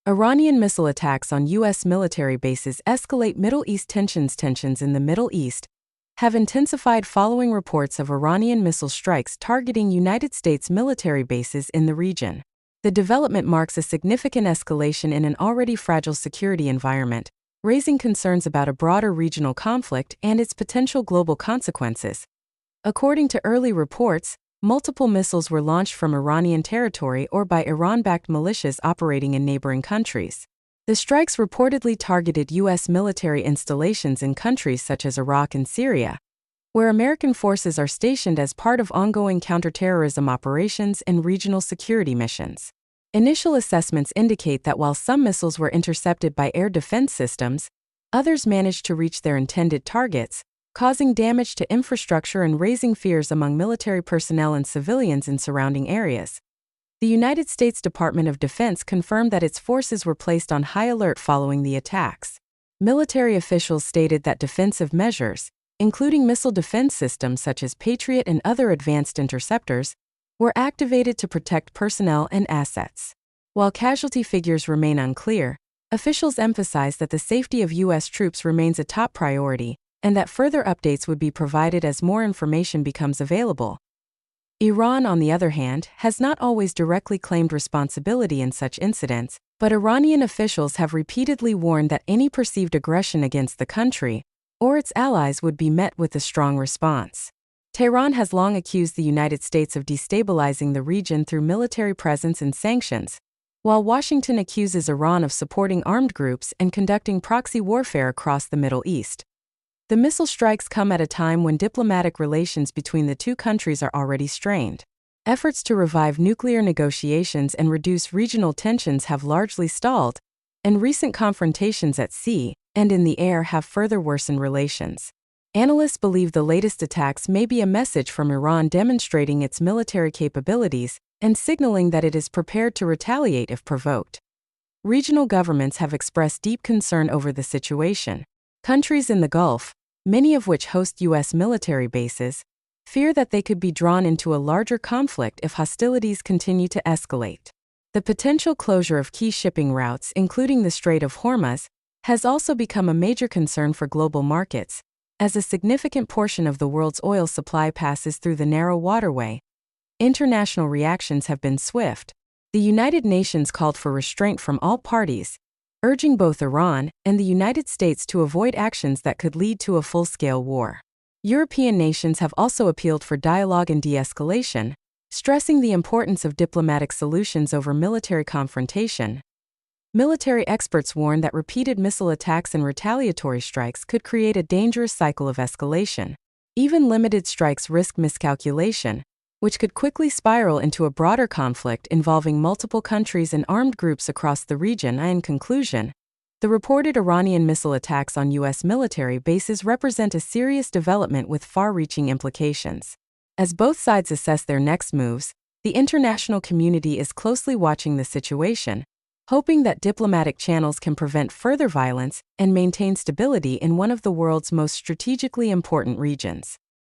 Iranian missile attacks on U.S. military bases escalate Middle East tensions. Tensions in the Middle East have intensified following reports of Iranian missile strikes targeting United States military bases in the region. The development marks a significant escalation in an already fragile security environment, raising concerns about a broader regional conflict and its potential global consequences. According to early reports, multiple missiles were launched from Iranian territory or by Iran-backed militias operating in neighboring countries. The strikes reportedly targeted U.S. military installations in countries such as Iraq and Syria, where American forces are stationed as part of ongoing counterterrorism operations and regional security missions. Initial assessments indicate that while some missiles were intercepted by air defense systems, others managed to reach their intended targets, causing damage to infrastructure and raising fears among military personnel and civilians in surrounding areas. The United States Department of Defense confirmed that its forces were placed on high alert following the attacks. Military officials stated that defensive measures, including missile defense systems such as Patriot and other advanced interceptors, were activated to protect personnel and assets. While casualty figures remain unclear, officials emphasized that the safety of U.S. troops remains a top priority, and that further updates would be provided as more information becomes available. Iran, on the other hand, has not always directly claimed responsibility in such incidents, but Iranian officials have repeatedly warned that any perceived aggression against the country or its allies would be met with a strong response. Tehran has long accused the United States of destabilizing the region through military presence and sanctions, while Washington accuses Iran of supporting armed groups and conducting proxy warfare across the Middle East. The missile strikes come at a time when diplomatic relations between the two countries are already strained. Efforts to revive nuclear negotiations and reduce regional tensions have largely stalled, and recent confrontations at sea and in the air have further worsened relations. Analysts believe the latest attacks may be a message from Iran demonstrating its military capabilities and signaling that it is prepared to retaliate if provoked. Regional governments have expressed deep concern over the situation. Countries in the Gulf, many of which host U.S. military bases, fear that they could be drawn into a larger conflict if hostilities continue to escalate. The potential closure of key shipping routes, including the Strait of Hormuz, has also become a major concern for global markets, as a significant portion of the world's oil supply passes through the narrow waterway. International reactions have been swift. The United Nations called for restraint from all parties, urging both Iran and the United States to avoid actions that could lead to a full-scale war. European nations have also appealed for dialogue and de-escalation, stressing the importance of diplomatic solutions over military confrontation. Military experts warn that repeated missile attacks and retaliatory strikes could create a dangerous cycle of escalation. Even limited strikes risk miscalculation, which could quickly spiral into a broader conflict involving multiple countries and armed groups across the region. In conclusion, the reported Iranian missile attacks on U.S. military bases represent a serious development with far-reaching implications. As both sides assess their next moves, the international community is closely watching the situation, hoping that diplomatic channels can prevent further violence and maintain stability in one of the world's most strategically important regions.